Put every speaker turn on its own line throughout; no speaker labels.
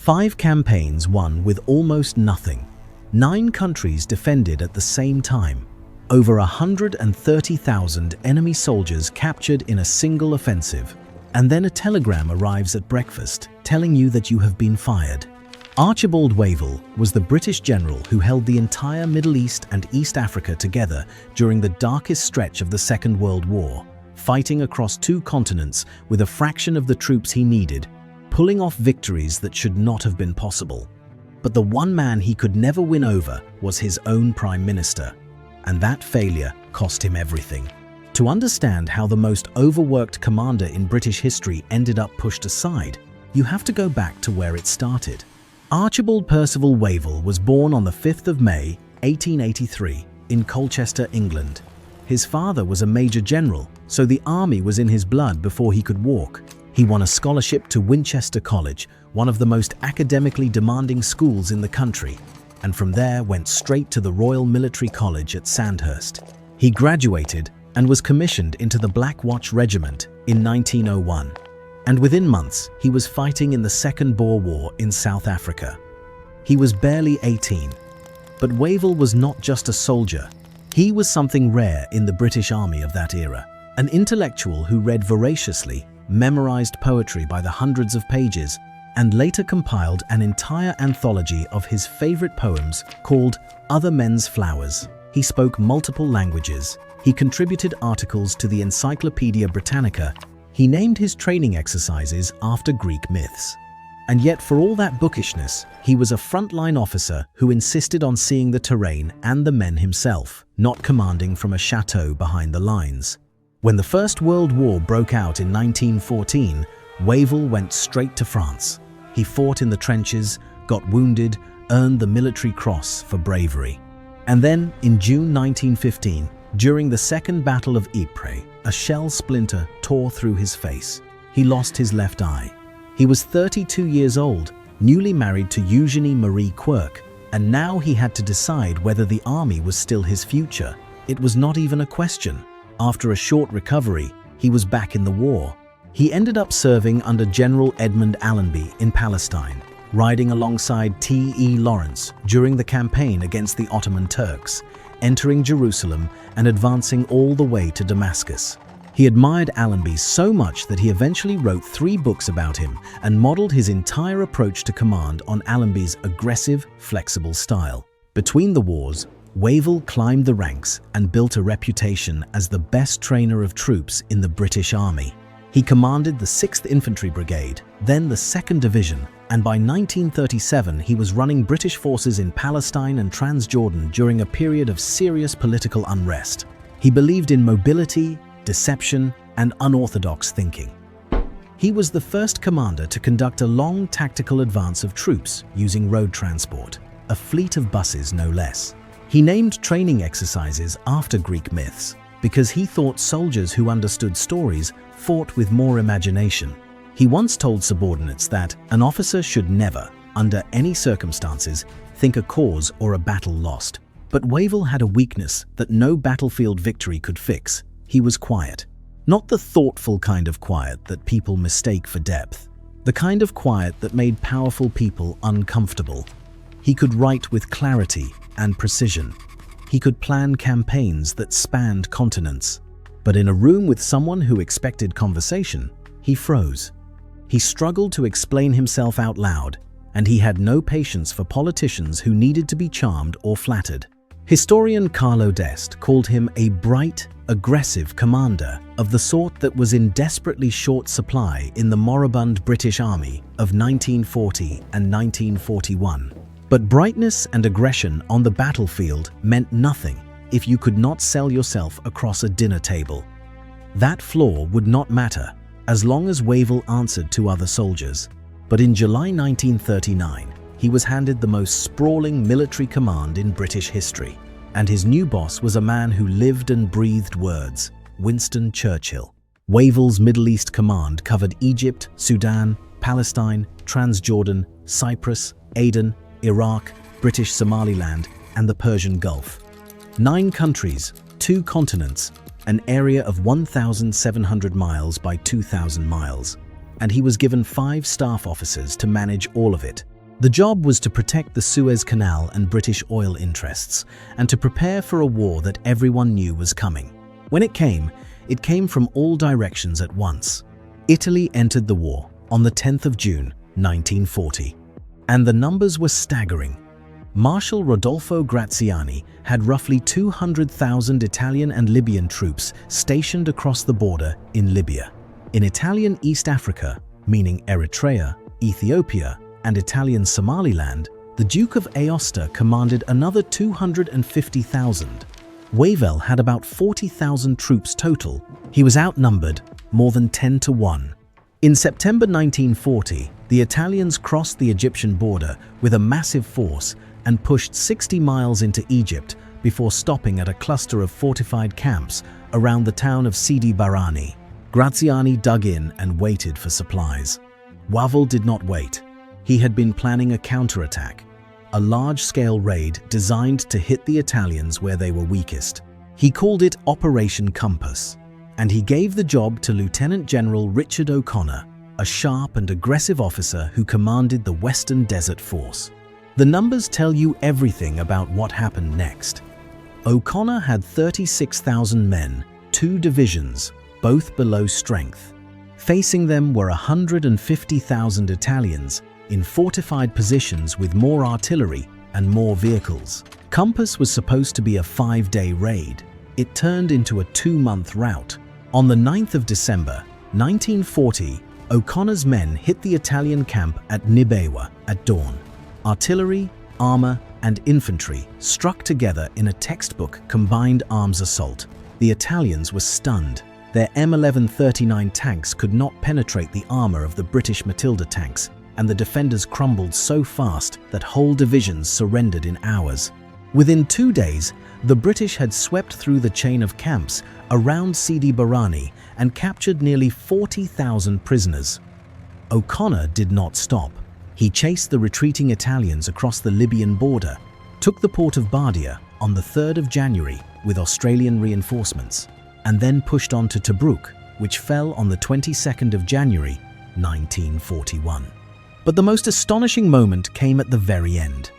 5 campaigns won with almost nothing. 9 countries defended at the same time. Over 130,000 enemy soldiers captured in a single offensive. And then a telegram arrives at breakfast telling you that you have been fired. Archibald Wavell was the British general who held the entire Middle East and East Africa together during the darkest stretch of the Second World War, fighting across 2 continents with a fraction of the troops he needed, pulling off victories that should not have been possible. But the one man he could never win over was his own Prime Minister, and that failure cost him everything. To understand how the most overworked commander in British history ended up pushed aside, you have to go back to where it started. Archibald Percival Wavell was born on the 5th of May, 1883, in Colchester, England. His father was a major general, so the army was in his blood before he could walk. He won a scholarship to Winchester College, one of the most academically demanding schools in the country, and from there went straight to the Royal Military College at Sandhurst. He graduated and was commissioned into the Black Watch Regiment in 1901, and within months he was fighting in the Second Boer War in South Africa. He was barely 18, but Wavell was not just a soldier. He was something rare in the British Army of that era, an intellectual who read voraciously, memorized poetry by the hundreds of pages, and later compiled an entire anthology of his favorite poems called Other Men's Flowers. He spoke multiple languages. He contributed articles to the Encyclopedia Britannica. He named his training exercises after Greek myths. And yet, for all that bookishness, he was a frontline officer who insisted on seeing the terrain and the men himself, not commanding from a chateau behind the lines. When the First World War broke out in 1914, Wavell went straight to France. He fought in the trenches, got wounded, earned the Military Cross for bravery. And then, in June 1915, during the Second Battle of Ypres, a shell splinter tore through his face. He lost his left eye. He was 32 years old, newly married to Eugenie Marie Quirk, and now he had to decide whether the army was still his future. It was not even a question. After a short recovery, he was back in the war. He ended up serving under General Edmund Allenby in Palestine, riding alongside T.E. Lawrence during the campaign against the Ottoman Turks, entering Jerusalem and advancing all the way to Damascus. He admired Allenby so much that he eventually wrote 3 books about him and modeled his entire approach to command on Allenby's aggressive, flexible style. Between the wars, Wavell climbed the ranks and built a reputation as the best trainer of troops in the British Army. He commanded the 6th Infantry Brigade, then the 2nd Division, and by 1937 he was running British forces in Palestine and Transjordan during a period of serious political unrest. He believed in mobility, deception, and unorthodox thinking. He was the first commander to conduct a long tactical advance of troops using road transport, a fleet of buses no less. He named training exercises after Greek myths because he thought soldiers who understood stories fought with more imagination. He once told subordinates that an officer should never, under any circumstances, think a cause or a battle lost. But Wavell had a weakness that no battlefield victory could fix. He was quiet. Not the thoughtful kind of quiet that people mistake for depth. The kind of quiet that made powerful people uncomfortable. He could write with clarity and precision. He could plan campaigns that spanned continents. But in a room with someone who expected conversation, he froze. He struggled to explain himself out loud, and he had no patience for politicians who needed to be charmed or flattered. Historian Carlo D'Este called him a bright, aggressive commander of the sort that was in desperately short supply in the moribund British Army of 1940 and 1941. But brightness and aggression on the battlefield meant nothing if you could not sell yourself across a dinner table. That flaw would not matter as long as Wavell answered to other soldiers. But in July 1939, he was handed the most sprawling military command in British history, and his new boss was a man who lived and breathed words, Winston Churchill. Wavell's Middle East command covered Egypt, Sudan, Palestine, Transjordan, Cyprus, Aden, Iraq, British Somaliland, and the Persian Gulf. 9 countries, 2 continents, an area of 1,700 miles by 2,000 miles, and he was given 5 staff officers to manage all of it. The job was to protect the Suez Canal and British oil interests, and to prepare for a war that everyone knew was coming. When it came from all directions at once. Italy entered the war on the 10th of June, 1940. And the numbers were staggering. Marshal Rodolfo Graziani had roughly 200,000 Italian and Libyan troops stationed across the border in Libya. In Italian East Africa, meaning Eritrea, Ethiopia, and Italian Somaliland, the Duke of Aosta commanded another 250,000. Wavell had about 40,000 troops total. He was outnumbered more than 10 to 1. In September 1940, the Italians crossed the Egyptian border with a massive force and pushed 60 miles into Egypt before stopping at a cluster of fortified camps around the town of Sidi Barrani. Graziani dug in and waited for supplies. Wavell did not wait. He had been planning a counterattack, a large-scale raid designed to hit the Italians where they were weakest. He called it Operation Compass, and he gave the job to Lieutenant General Richard O'Connor, a sharp and aggressive officer who commanded the Western Desert Force. The numbers tell you everything about what happened next. O'Connor had 36,000 men, 2 divisions, both below strength. Facing them were 150,000 Italians in fortified positions with more artillery and more vehicles. Compass was supposed to be a 5-day raid. It turned into a 2-month rout. On the 9th of December, 1940, O'Connor's men hit the Italian camp at Nibewa at dawn. Artillery, armor, and infantry struck together in a textbook combined arms assault. The Italians were stunned. Their M1139 tanks could not penetrate the armor of the British Matilda tanks, and the defenders crumbled so fast that whole divisions surrendered in hours. Within 2 days, the British had swept through the chain of camps around Sidi Barrani and captured nearly 40,000 prisoners. O'Connor did not stop. He chased the retreating Italians across the Libyan border, took the port of Bardia on the 3rd of January with Australian reinforcements, and then pushed on to Tobruk, which fell on the 22nd of January, 1941. But the most astonishing moment came at the very end.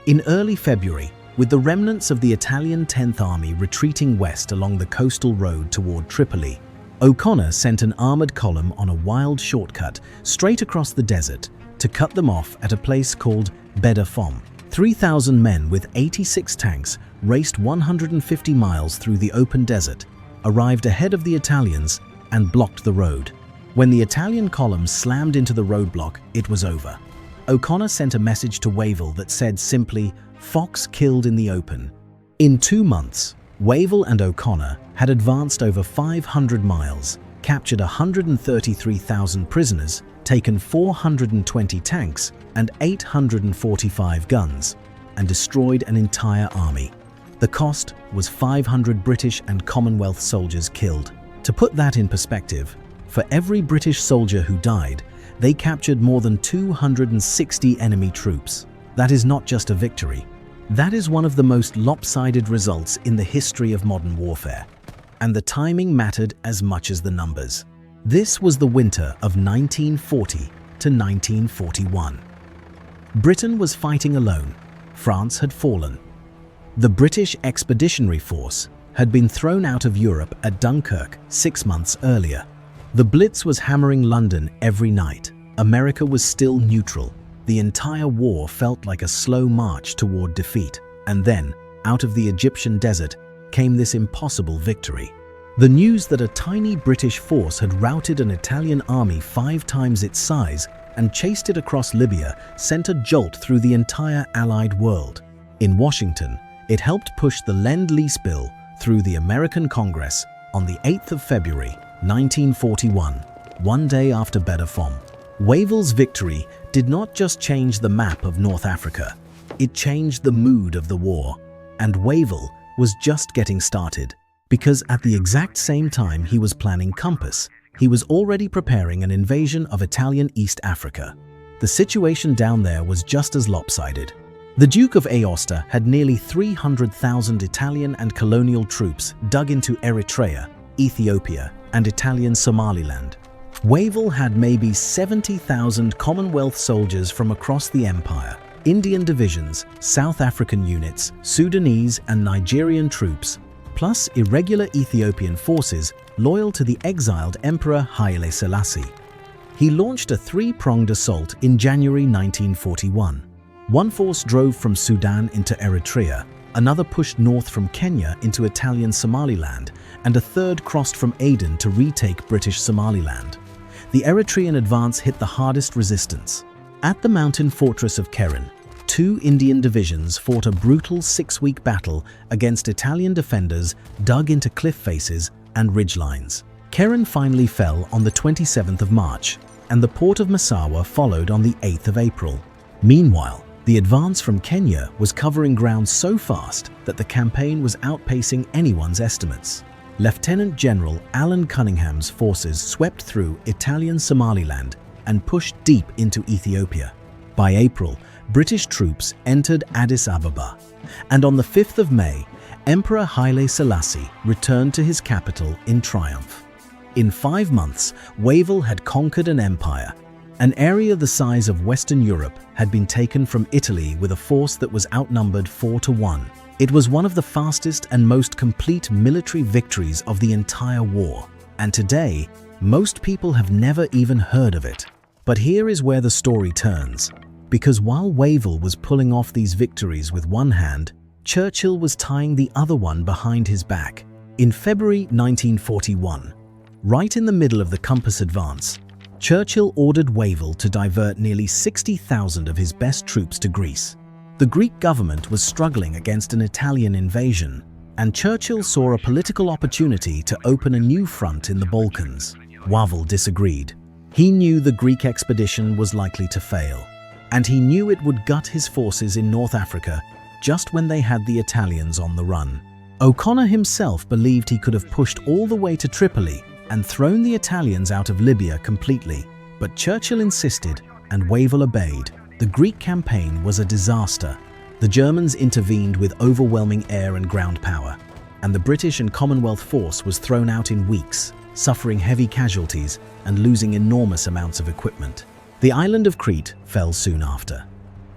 In early February, with the remnants of the Italian 10th Army retreating west along the coastal road toward Tripoli, O'Connor sent an armored column on a wild shortcut straight across the desert to cut them off at a place called ABDACOM. 3,000 men with 86 tanks raced 150 miles through the open desert, arrived ahead of the Italians, and blocked the road. When the Italian column slammed into the roadblock, it was over. O'Connor sent a message to Wavell that said simply, "Fox killed in the open." In 2 months, Wavell and O'Connor had advanced over 500 miles, captured 133,000 prisoners, taken 420 tanks and 845 guns, and destroyed an entire army. The cost was 500 British and Commonwealth soldiers killed. To put that in perspective, for every British soldier who died, they captured more than 260 enemy troops. That is not just a victory. That is one of the most lopsided results in the history of modern warfare. And the timing mattered as much as the numbers. This was the winter of 1940 to 1941. Britain was fighting alone. France had fallen. The British Expeditionary Force had been thrown out of Europe at Dunkirk 6 months earlier. The Blitz was hammering London every night. America was still neutral. The entire war felt like a slow march toward defeat. And then, out of the Egyptian desert, came this impossible victory. The news that a tiny British force had routed an Italian army 5 times its size and chased it across Libya sent a jolt through the entire Allied world. In Washington, it helped push the Lend-Lease Bill through the American Congress on the 8th of February, 1941, 1 day after ABDACOM. Wavell's victory did not just change the map of North Africa, it changed the mood of the war. And Wavell was just getting started, because at the exact same time he was planning Compass, he was already preparing an invasion of Italian East Africa. The situation down there was just as lopsided. The Duke of Aosta had nearly 300,000 Italian and colonial troops dug into Eritrea, Ethiopia, and Italian Somaliland. Wavell had maybe 70,000 Commonwealth soldiers from across the empire, Indian divisions, South African units, Sudanese and Nigerian troops, plus irregular Ethiopian forces loyal to the exiled Emperor Haile Selassie. He launched a three-pronged assault in January 1941. One force drove from Sudan into Eritrea, another pushed north from Kenya into Italian Somaliland, and a third crossed from Aden to retake British Somaliland. The Eritrean advance hit the hardest resistance. At the mountain fortress of Keren, two Indian divisions fought a brutal 6-week battle against Italian defenders dug into cliff faces and ridgelines. Keren finally fell on the 27th of March, and the port of Massawa followed on the 8th of April. Meanwhile, the advance from Kenya was covering ground so fast that the campaign was outpacing anyone's estimates. Lieutenant General Alan Cunningham's forces swept through Italian Somaliland and pushed deep into Ethiopia. By April, British troops entered Addis Ababa, and on the 5th of May, Emperor Haile Selassie returned to his capital in triumph. In 5 months, Wavell had conquered an empire. An area the size of Western Europe had been taken from Italy with a force that was outnumbered 4-1. It was one of the fastest and most complete military victories of the entire war, and today, most people have never even heard of it. But here is where the story turns, because while Wavell was pulling off these victories with one hand, Churchill was tying the other one behind his back. In February 1941, right in the middle of the Conquest advance, Churchill ordered Wavell to divert nearly 60,000 of his best troops to Greece. The Greek government was struggling against an Italian invasion, and Churchill saw a political opportunity to open a new front in the Balkans. Wavell disagreed. He knew the Greek expedition was likely to fail, and he knew it would gut his forces in North Africa just when they had the Italians on the run. O'Connor himself believed he could have pushed all the way to Tripoli and thrown the Italians out of Libya completely, but Churchill insisted, and Wavell obeyed. The Greek campaign was a disaster. The Germans intervened with overwhelming air and ground power, and the British and Commonwealth force was thrown out in weeks, suffering heavy casualties and losing enormous amounts of equipment. The island of Crete fell soon after.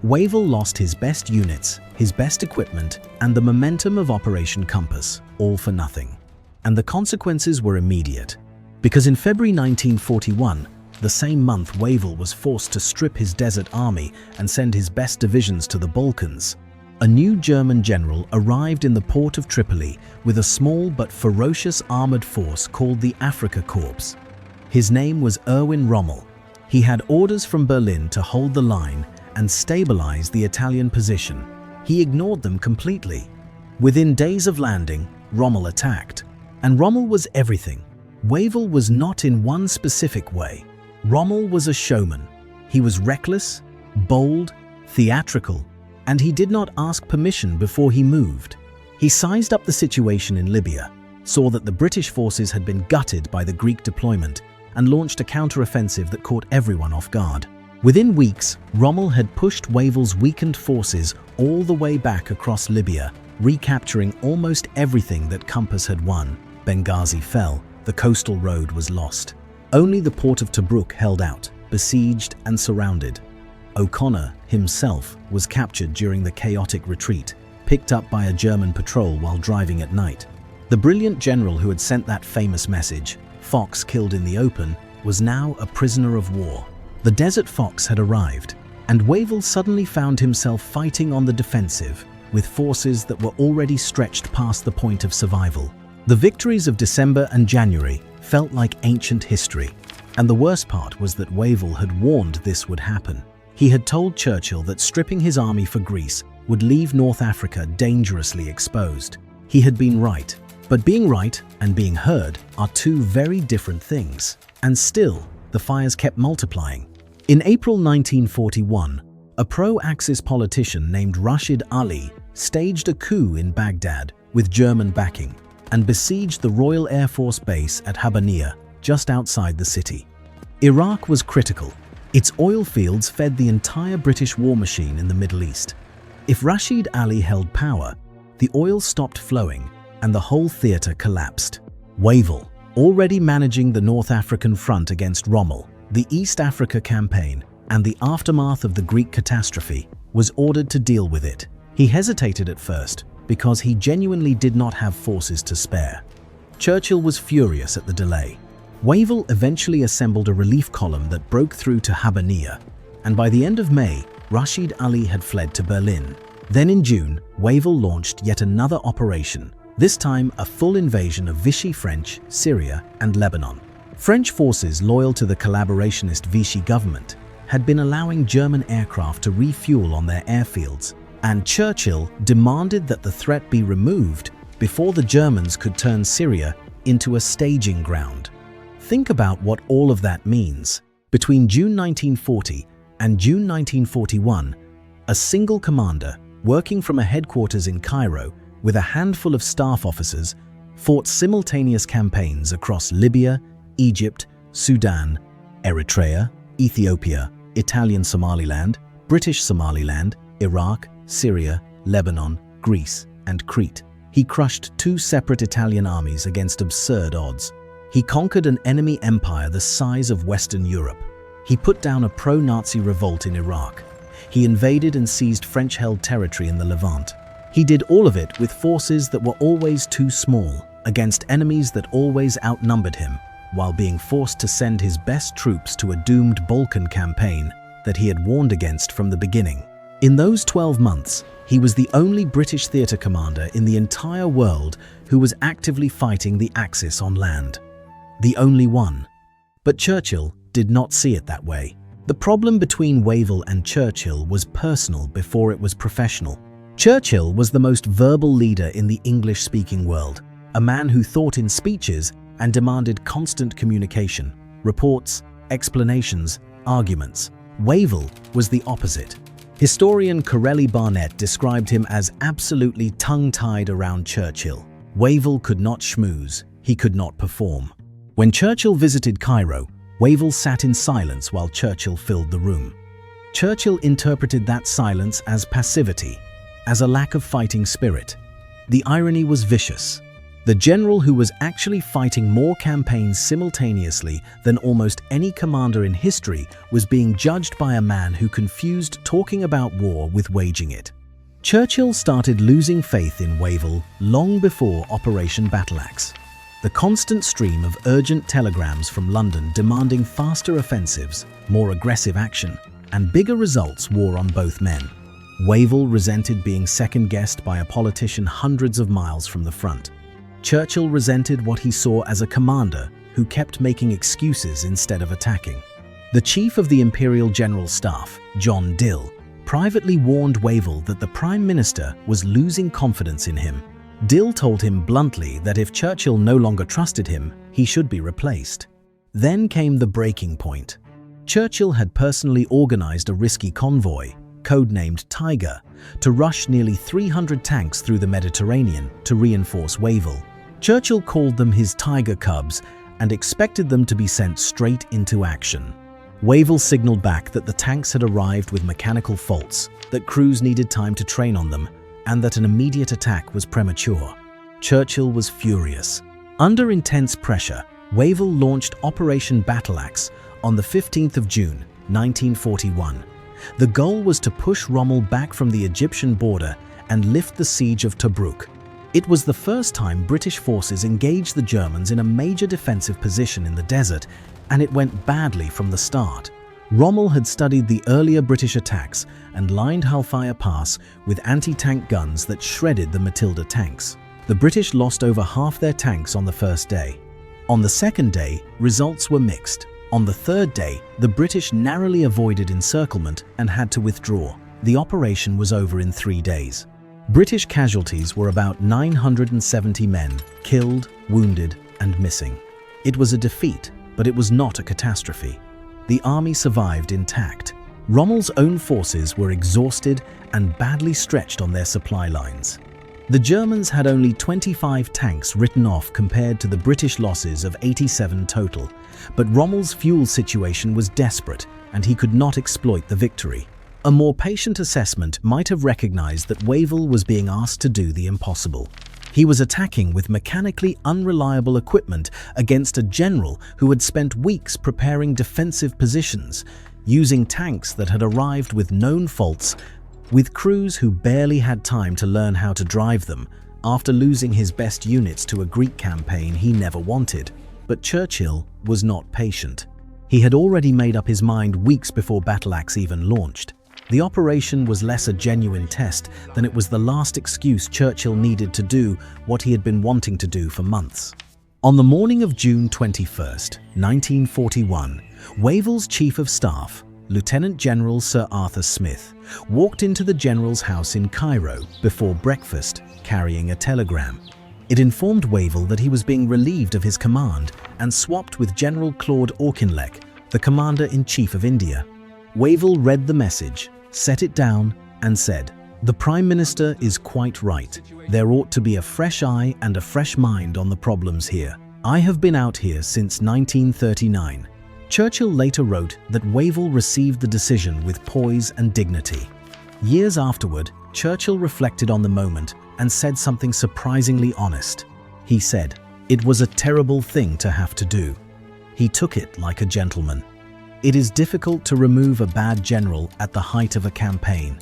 Wavell lost his best units, his best equipment, and the momentum of Operation Compass, all for nothing. And the consequences were immediate, because in February 1941, the same month Wavell was forced to strip his desert army and send his best divisions to the Balkans, a new German general arrived in the port of Tripoli with a small but ferocious armored force called the Afrika Korps. His name was Erwin Rommel. He had orders from Berlin to hold the line and stabilize the Italian position. He ignored them completely. Within days of landing, Rommel attacked. And Rommel was everything. Wavell was not in one specific way. Rommel was a showman. He was reckless, bold, theatrical, and he did not ask permission before he moved. He sized up the situation in Libya, saw that the British forces had been gutted by the Greek deployment, and launched a counteroffensive that caught everyone off guard. Within weeks, Rommel had pushed Wavell's weakened forces all the way back across Libya, recapturing almost everything that Conquest had won. Benghazi fell, the coastal road was lost. Only the port of Tobruk held out, besieged and surrounded. O'Connor himself was captured during the chaotic retreat, picked up by a German patrol while driving at night. The brilliant general who had sent that famous message, Fox killed in the open, was now a prisoner of war. The Desert Fox had arrived, and Wavell suddenly found himself fighting on the defensive, with forces that were already stretched past the point of survival. The victories of December and January felt like ancient history, and the worst part was that Wavell had warned this would happen. He had told Churchill that stripping his army for Greece would leave North Africa dangerously exposed. He had been right, but being right and being heard are two very different things. And still, the fires kept multiplying. In April 1941, a pro-Axis politician named Rashid Ali staged a coup in Baghdad with German backing and besieged the Royal Air Force base at Habbaniyah, just outside the city. Iraq was critical. Its oil fields fed the entire British war machine in the Middle East. If Rashid Ali held power, the oil stopped flowing and the whole theatre collapsed. Wavell, already managing the North African front against Rommel. The East Africa campaign and the aftermath of the Greek catastrophe was ordered to deal with it. He hesitated at first because he genuinely did not have forces to spare. Churchill was furious at the delay. Wavell eventually assembled a relief column that broke through to Habbaniyah, and by the end of May, Rashid Ali had fled to Berlin. Then in June, Wavell launched yet another operation, this time a full invasion of Vichy French, Syria, and Lebanon. French forces loyal to the collaborationist Vichy government had been allowing German aircraft to refuel on their airfields, and Churchill demanded that the threat be removed before the Germans could turn Syria into a staging ground. Think about what all of that means. Between June 1940 and June 1941, a single commander, working from a headquarters in Cairo with a handful of staff officers, fought simultaneous campaigns across Libya, Egypt, Sudan, Eritrea, Ethiopia, Italian Somaliland, British Somaliland, Iraq, Syria, Lebanon, Greece, and Crete. He crushed two separate Italian armies against absurd odds. He conquered an enemy empire the size of Western Europe. He put down a pro-Nazi revolt in Iraq. He invaded and seized French-held territory in the Levant. He did all of it with forces that were always too small, against enemies that always outnumbered him, while being forced to send his best troops to a doomed Balkan campaign that he had warned against from the beginning. In those 12 months, he was the only British theatre commander in the entire world who was actively fighting the Axis on land. The only one. But Churchill did not see it that way. The problem between Wavell and Churchill was personal before it was professional. Churchill was the most verbal leader in the English-speaking world, a man who thought in speeches and demanded constant communication, reports, explanations, arguments. Wavell was the opposite. Historian Corelli Barnett described him as absolutely tongue-tied around Churchill. Wavell could not schmooze, he could not perform. When Churchill visited Cairo, Wavell sat in silence while Churchill filled the room. Churchill interpreted that silence as passivity, as a lack of fighting spirit. The irony was vicious. The general who was actually fighting more campaigns simultaneously than almost any commander in history was being judged by a man who confused talking about war with waging it. Churchill started losing faith in Wavell long before Operation Battleaxe. The constant stream of urgent telegrams from London demanding faster offensives, more aggressive action, and bigger results wore on both men. Wavell resented being second-guessed by a politician hundreds of miles from the front. Churchill resented what he saw as a commander who kept making excuses instead of attacking. The chief of the Imperial General Staff, John Dill, privately warned Wavell that the Prime Minister was losing confidence in him. Dill told him bluntly that if Churchill no longer trusted him, he should be replaced. Then came the breaking point. Churchill had personally organized a risky convoy, codenamed Tiger, to rush nearly 300 tanks through the Mediterranean to reinforce Wavell. Churchill called them his Tiger Cubs and expected them to be sent straight into action. Wavell signaled back that the tanks had arrived with mechanical faults, that crews needed time to train on them, and that an immediate attack was premature. Churchill was furious. Under intense pressure, Wavell launched Operation Battleaxe on the 15th of June, 1941. The goal was to push Rommel back from the Egyptian border and lift the siege of Tobruk. It was the first time British forces engaged the Germans in a major defensive position in the desert, and it went badly from the start. Rommel had studied the earlier British attacks and lined Halfaya Pass with anti-tank guns that shredded the Matilda tanks. The British lost over half their tanks on the first day. On the second day, results were mixed. On the third day, the British narrowly avoided encirclement and had to withdraw. The operation was over in 3 days. British casualties were about 970 men, killed, wounded, and missing. It was a defeat, but it was not a catastrophe. The army survived intact. Rommel's own forces were exhausted and badly stretched on their supply lines. The Germans had only 25 tanks written off compared to the British losses of 87 total, but Rommel's fuel situation was desperate and he could not exploit the victory. A more patient assessment might have recognized that Wavell was being asked to do the impossible. He was attacking with mechanically unreliable equipment against a general who had spent weeks preparing defensive positions, using tanks that had arrived with known faults, with crews who barely had time to learn how to drive them, after losing his best units to a Greek campaign he never wanted. But Churchill was not patient. He had already made up his mind weeks before Battleaxe even launched. The operation was less a genuine test than it was the last excuse Churchill needed to do what he had been wanting to do for months. On the morning of June 21, 1941, Wavell's Chief of Staff, Lieutenant General Sir Arthur Smith, walked into the general's house in Cairo before breakfast, carrying a telegram. It informed Wavell that he was being relieved of his command and swapped with General Claude Auchinleck, the Commander-in-Chief of India. Wavell read the message, set it down, and said, "The Prime Minister is quite right. There ought to be a fresh eye and a fresh mind on the problems here. I have been out here since 1939. Churchill later wrote that Wavell received the decision with poise and dignity. Years afterward, Churchill reflected on the moment and said something surprisingly honest. He said, "It was a terrible thing to have to do. He took it like a gentleman. It is difficult to remove a bad general at the height of a campaign.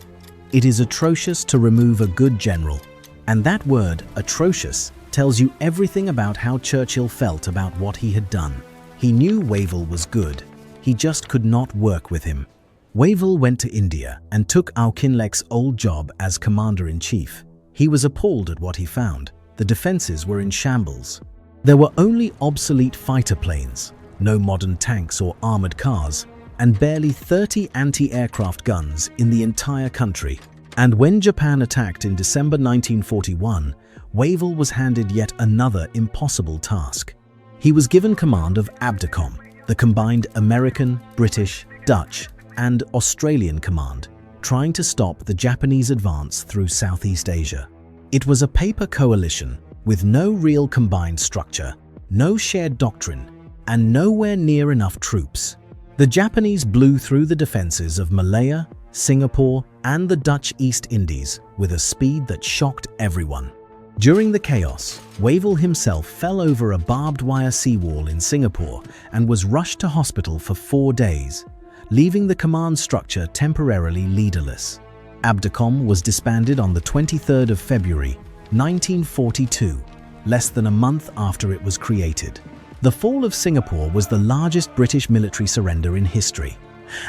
It is atrocious to remove a good general." And that word, atrocious, tells you everything about how Churchill felt about what he had done. He knew Wavell was good. He just could not work with him. Wavell went to India and took Auchinleck's old job as Commander-in-Chief. He was appalled at what he found. The defenses were in shambles. There were only obsolete fighter planes, no modern tanks or armored cars, and barely 30 anti-aircraft guns in the entire country. And when Japan attacked in December 1941, Wavell was handed yet another impossible task. He was given command of ABDACOM, the combined American, British, Dutch, and Australian command, trying to stop the Japanese advance through Southeast Asia. It was a paper coalition with no real combined structure, no shared doctrine, and nowhere near enough troops. The Japanese blew through the defenses of Malaya, Singapore, and the Dutch East Indies with a speed that shocked everyone. During the chaos, Wavell himself fell over a barbed wire seawall in Singapore and was rushed to hospital for 4 days, leaving the command structure temporarily leaderless. ABDACOM was disbanded on the 23rd of February, 1942, less than a month after it was created. The fall of Singapore was the largest British military surrender in history,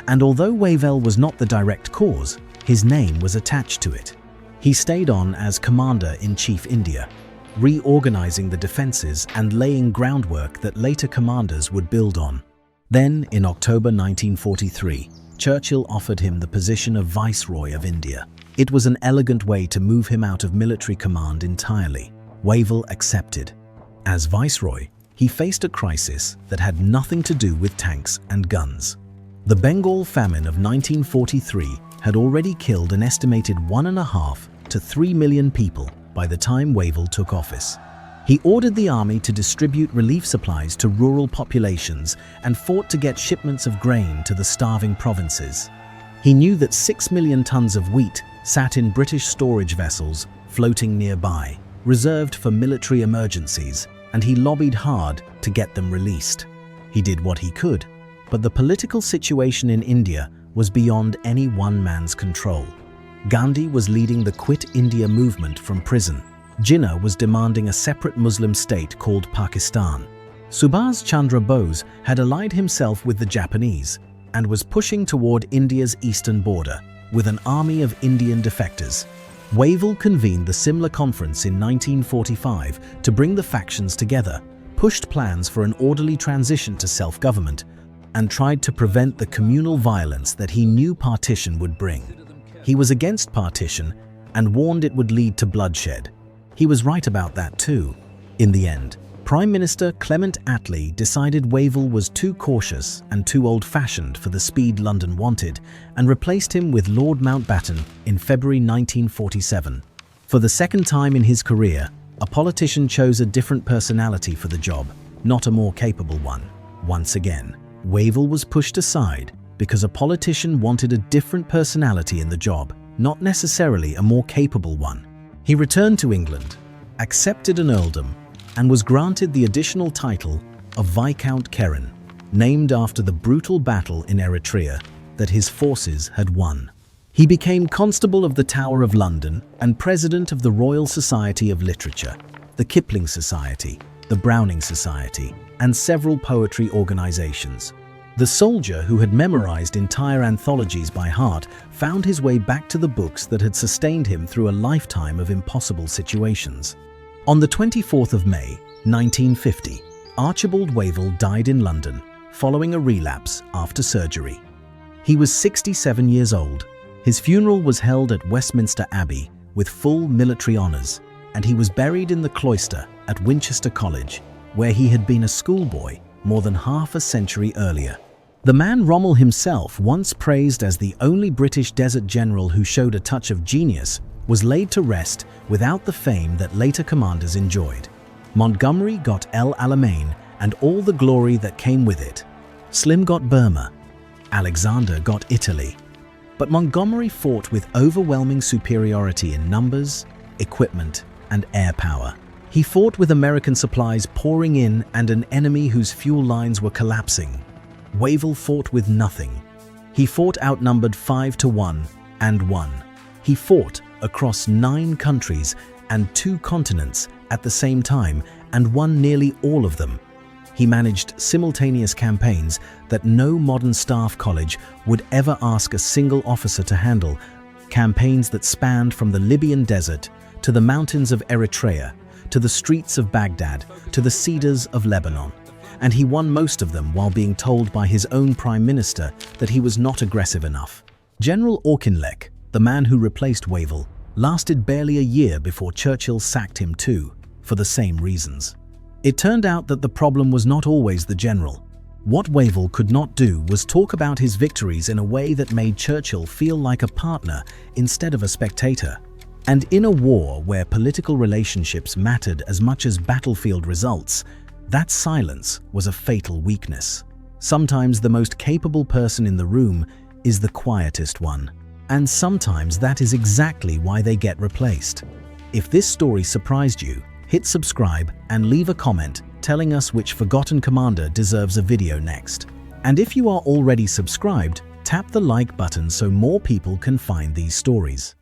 and although Wavell was not the direct cause, his name was attached to it. He stayed on as Commander-in-Chief India, reorganizing the defenses and laying groundwork that later commanders would build on. Then, in October 1943, Churchill offered him the position of Viceroy of India. It was an elegant way to move him out of military command entirely. Wavell accepted. As Viceroy, he faced a crisis that had nothing to do with tanks and guns. The Bengal famine of 1943 had already killed an estimated 1.5 to 3 million people by the time Wavell took office. He ordered the army to distribute relief supplies to rural populations and fought to get shipments of grain to the starving provinces. He knew that 6 million tons of wheat sat in British storage vessels floating nearby, reserved for military emergencies, and he lobbied hard to get them released. He did what he could, but the political situation in India was beyond any one man's control. Gandhi was leading the Quit India movement from prison. Jinnah was demanding a separate Muslim state called Pakistan. Subhas Chandra Bose had allied himself with the Japanese and was pushing toward India's eastern border with an army of Indian defectors. Wavell convened the Simla Conference in 1945 to bring the factions together, pushed plans for an orderly transition to self-government, and tried to prevent the communal violence that he knew partition would bring. He was against partition and warned it would lead to bloodshed. He was right about that too. In the end, Prime Minister Clement Attlee decided Wavell was too cautious and too old-fashioned for the speed London wanted and replaced him with Lord Mountbatten in February 1947. For the second time in his career, a politician chose a different personality for the job, not a more capable one. Once again, Wavell was pushed aside because a politician wanted a different personality in the job, not necessarily a more capable one. He returned to England. accepted an earldom, and was granted the additional title of Viscount Keren, named after the brutal battle in Eritrea that his forces had won. He became Constable of the Tower of London and President of the Royal Society of Literature, the Kipling Society, the Browning Society, and several poetry organizations. The soldier who had memorized entire anthologies by heart found his way back to the books that had sustained him through a lifetime of impossible situations. On the 24th of May, 1950, Archibald Wavell died in London following a relapse after surgery. He was 67 years old. His funeral was held at Westminster Abbey with full military honours, and he was buried in the cloister at Winchester College, where he had been a schoolboy more than half a century earlier. The man Rommel himself, once praised as the only British desert general who showed a touch of genius, was laid to rest without the fame that later commanders enjoyed. Montgomery got El Alamein and all the glory that came with it. Slim got Burma. Alexander got Italy. But Montgomery fought with overwhelming superiority in numbers, equipment, and air power. He fought with American supplies pouring in and an enemy whose fuel lines were collapsing. Wavell fought with nothing. He fought outnumbered 5-1 and won. He fought across 9 countries and 2 continents at the same time and won nearly all of them. He managed simultaneous campaigns that no modern staff college would ever ask a single officer to handle, campaigns that spanned from the Libyan desert to the mountains of Eritrea, to the streets of Baghdad, to the cedars of Lebanon. And he won most of them while being told by his own prime minister that he was not aggressive enough. General Auchinleck, the man who replaced Wavell, lasted barely a year before Churchill sacked him too, for the same reasons. It turned out that the problem was not always the general. What Wavell could not do was talk about his victories in a way that made Churchill feel like a partner instead of a spectator. And in a war where political relationships mattered as much as battlefield results, that silence was a fatal weakness. Sometimes the most capable person in the room is the quietest one, and sometimes that is exactly why they get replaced. If this story surprised you, hit subscribe and leave a comment telling us which forgotten commander deserves a video next. And if you are already subscribed, tap the like button so more people can find these stories.